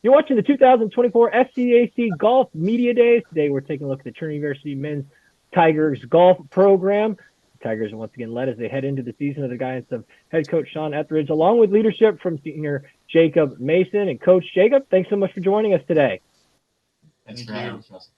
You're watching the 2024 SCAC Golf Media Days. Today we're taking a look at the Trinity University Men's Tigers Golf Program. The Tigers are once again led as they head into the season under the guidance of head coach Sean Etheredge, along with leadership from senior Jacob Mason. And Coach Jacob, thanks so much for joining us today. Thanks for having us.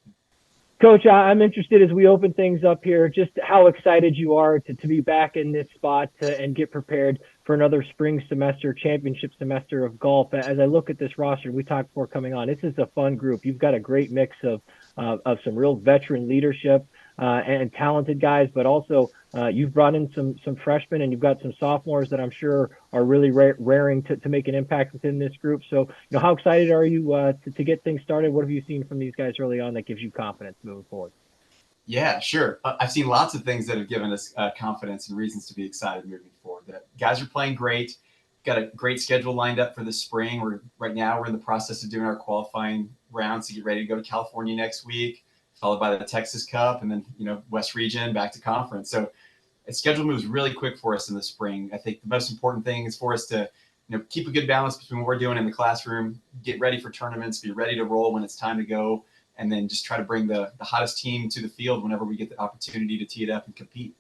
Coach, I'm interested as we open things up here, just how excited you are to be back in this spot and get prepared for another spring semester, championship semester of golf. As I look at this roster, we talked before coming on, this is a fun group. You've got a great mix of some real veteran leadership and talented guys, but also you've brought in some freshmen and you've got some sophomores that I'm sure are really raring to make an impact within this group. So, how excited are you to get things started? What have you seen from these guys early on that gives you confidence moving forward? Yeah, sure. I've seen lots of things that have given us confidence and reasons to be excited moving forward. The guys are playing great. Got a great schedule lined up for the spring. Right now we're in the process of doing our qualifying rounds to get ready to go to California next week, followed by the Texas Cup, and then West Region back to conference. So the schedule moves really quick for us in the spring. I think the most important thing is for us to keep a good balance between what we're doing in the classroom, get ready for tournaments, be ready to roll when it's time to go, and then just try to bring the hottest team to the field whenever we get the opportunity to tee it up and compete.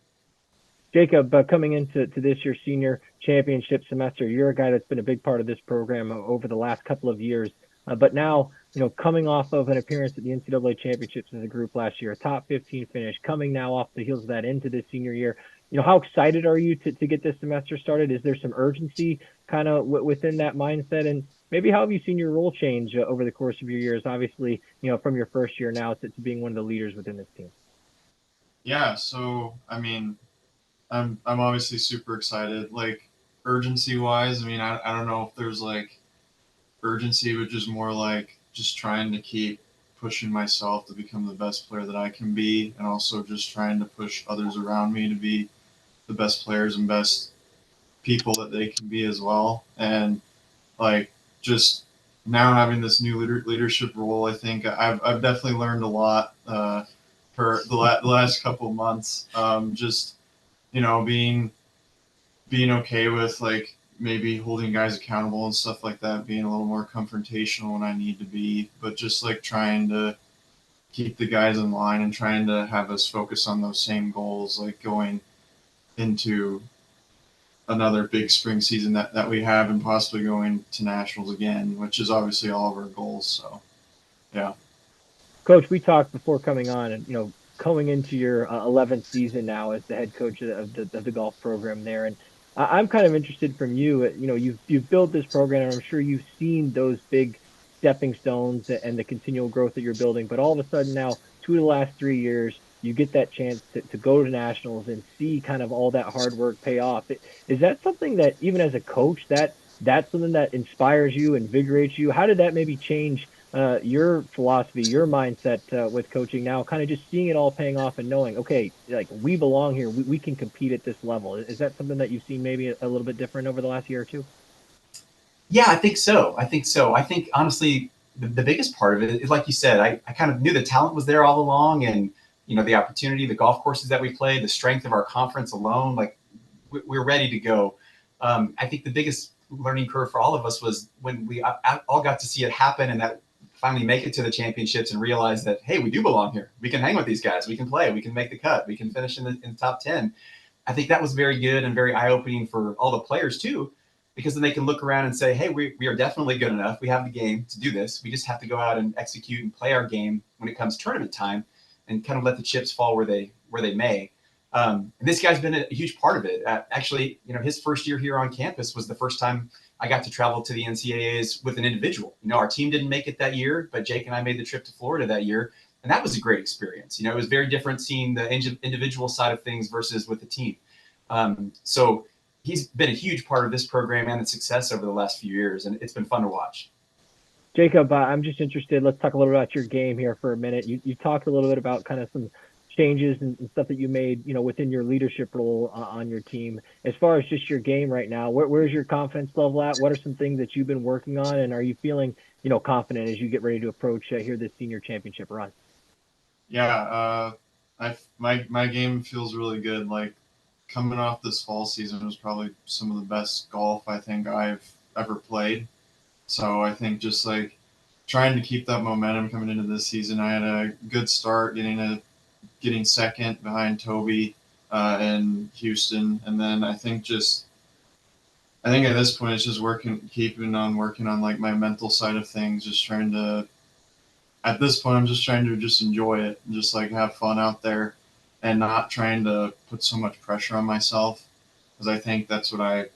Jacob, coming into this year's senior championship semester, you're a guy that's been a big part of this program over the last couple of years. But now, coming off of an appearance at the NCAA championships as a group last year, a top 15 finish, coming now off the heels of that into this senior year, how excited are you to get this semester started? Is there some urgency kind of within that mindset? And maybe how have you seen your role change over the course of your years? Obviously, from your first year now to being one of the leaders within this team. Yeah, so I mean, I'm obviously super excited. Like urgency wise, I mean, I don't know if there's like urgency, but just more like just trying to keep pushing myself to become the best player that I can be, and also just trying to push others around me to be the best players and best people that they can be as well. And like just now having this new leadership role, I think I've definitely learned a lot for the last couple of months. Just being okay with like maybe holding guys accountable and stuff like that, being a little more confrontational when I need to be, but just like trying to keep the guys in line and trying to have us focus on those same goals, like going into another big spring season that we have and possibly going to nationals again, which is obviously all of our goals. So, yeah. Coach, we talked before coming on and, going into your 11th season now as the head coach of the golf program there. And I'm kind of interested from you, you've built this program and I'm sure you've seen those big stepping stones and the continual growth that you're building. But all of a sudden now, 2 of the last 3 years, you get that chance to go to nationals and see kind of all that hard work pay off. Is that something that even as a coach, that's something that inspires you, invigorates you? How did that maybe change your philosophy, your mindset with coaching now, kind of just seeing it all paying off and knowing, okay, like we belong here, we can compete at this level? Is that something that you've seen maybe a little bit different over the last year or two? Yeah, I think so. I think honestly, the biggest part of it is, like you said, I kind of knew the talent was there all along, and the opportunity, the golf courses that we play, the strength of our conference alone, like we're ready to go. I think the biggest learning curve for all of us was when we all got to see it happen and that finally make it to the championships and realize that, hey, we do belong here. We can hang with these guys. We can play. We can make the cut. We can finish in the top 10. I think that was very good and very eye-opening for all the players too, because then they can look around and say, hey, we are definitely good enough. We have the game to do this. We just have to go out and execute and play our game when it comes tournament time and kind of let the chips fall where they may. And this guy's been a huge part of it. Actually, his first year here on campus was the first time I got to travel to the NCAAs with an individual. Our team didn't make it that year, but Jake and I made the trip to Florida that year. And that was a great experience. It was very different seeing the individual side of things versus with the team. So he's been a huge part of this program and its success over the last few years, and it's been fun to watch. Jacob, I'm just interested. Let's talk a little bit about your game here for a minute. You talked a little bit about kind of some changes and stuff that you made, within your leadership role on your team. As far as just your game right now, where's your confidence level at? What are some things that you've been working on, and are you feeling, confident as you get ready to approach here this senior championship run? Yeah, my game feels really good. Like coming off this fall season was probably some of the best golf I think I've ever played. So I think just like trying to keep that momentum coming into this season. I had a good start, getting second behind Toby in Houston, and then I think at this point it's just keeping on working on like my mental side of things. Just trying to, at this point, I'm just trying to just enjoy it and just like have fun out there, and not trying to put so much pressure on myself, because I think that's what I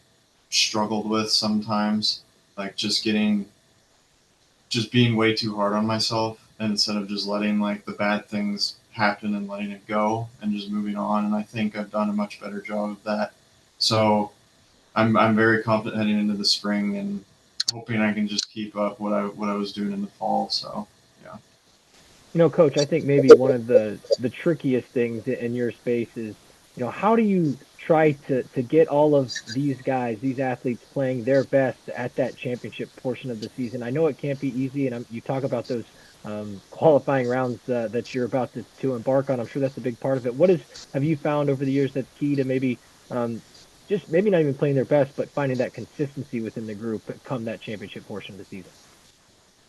struggled with sometimes, like just being way too hard on myself, and instead of just letting like the bad things happen and letting it go and just moving on. And I think I've done a much better job of that. So I'm very confident heading into the spring and hoping I can just keep up what I was doing in the fall. So yeah. Coach, I think maybe one of the trickiest things in your space is, how do you try to get all of these guys, these athletes playing their best at that championship portion of the season? I know it can't be easy, and you talk about those qualifying rounds that you're about to embark on. I'm sure that's a big part of it. Have you found over the years that's key to maybe just maybe not even playing their best, but finding that consistency within the group come that championship portion of the season?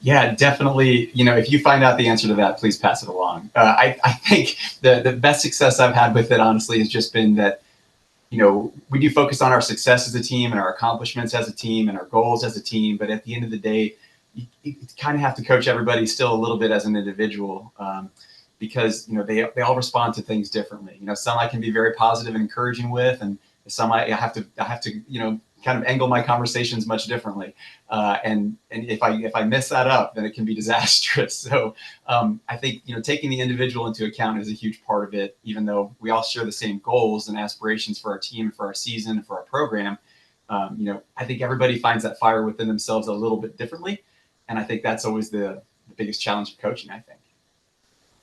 Yeah, definitely. If you find out the answer to that, please pass it along. I think the best success I've had with it, honestly, has just been that, we do focus on our success as a team and our accomplishments as a team and our goals as a team. But at the end of the day, you kind of have to coach everybody still a little bit as an individual, because, they all respond to things differently. Some I can be very positive and encouraging with, and some I have to, kind of angle my conversations much differently. And if I mess that up, then it can be disastrous. So I think, taking the individual into account is a huge part of it, even though we all share the same goals and aspirations for our team, for our season, for our program. I think everybody finds that fire within themselves a little bit differently. And I think that's always the biggest challenge of coaching, I think.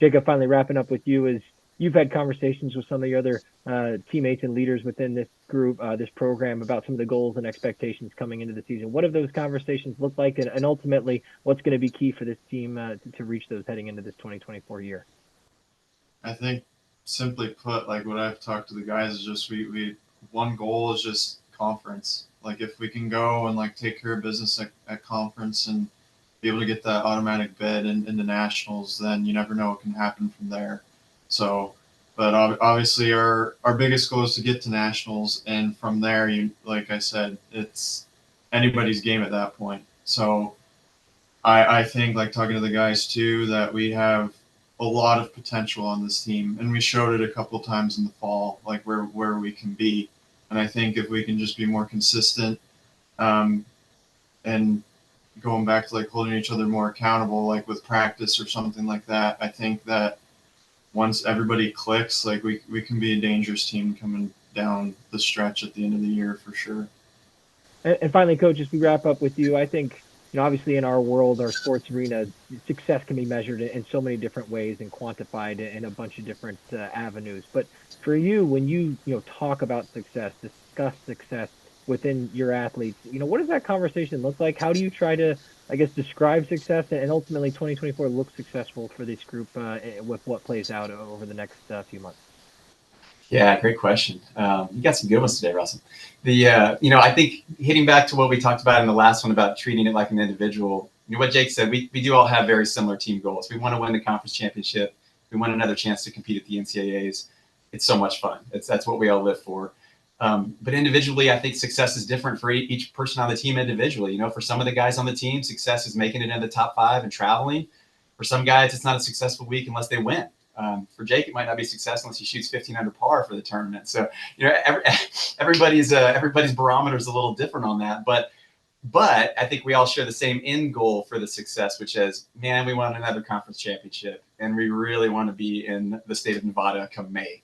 Jacob, finally wrapping up with you, is you've had conversations with some of your other teammates and leaders within this group, this program, about some of the goals and expectations coming into the season. What have those conversations looked like, and ultimately, what's going to be key for this team to reach those heading into this 2024 year? I think, simply put, like what I've talked to the guys is just we one goal is just conference. Like if we can go and like take care of business at conference and be able to get that automatic bid into nationals, then you never know what can happen from there. So, but obviously our biggest goal is to get to nationals, and from there, like I said, it's anybody's game at that point. So I think, like talking to the guys too, that we have a lot of potential on this team, and we showed it a couple of times in the fall, like where we can be. And I think if we can just be more consistent, and going back to like holding each other more accountable, like with practice or something like that, I think that once everybody clicks, like we can be a dangerous team coming down the stretch at the end of the year for sure. And finally, Coach, as we wrap up with you, I think, obviously in our world, our sports arena, success can be measured in so many different ways and quantified in a bunch of different avenues. But for you, when you talk about success, discuss success within your athletes, what does that conversation look like? How do you try to, I guess, describe success, and ultimately 2024 looks successful for this group with what plays out over the next few months? Yeah, great question. You got some good ones today, Russell. I think hitting back to what we talked about in the last one about treating it like an individual, what Jake said, we do all have very similar team goals. We want to win the conference championship. We want another chance to compete at the NCAAs. It's so much fun. That's what we all live for. But individually, I think success is different for each person on the team individually. For some of the guys on the team, success is making it in the top 5 and traveling. For some guys, it's not a successful week unless they win. For Jake, it might not be success unless he shoots 15 under par for the tournament. So, everybody's barometer is a little different on that. But I think we all share the same end goal for the success, which is, man, we want another conference championship, and we really want to be in the state of Nevada come May.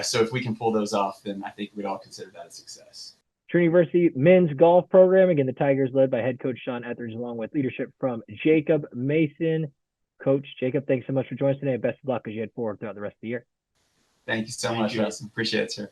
So if we can pull those off, then I think we'd all consider that a success. Trinity University men's golf program. Again, the Tigers led by head coach Sean Etheredge, along with leadership from Jacob Mason. Coach Jacob, thanks so much for joining us today. Best of luck as you head forward throughout the rest of the year. Thank you so much, Russell. Appreciate it, sir.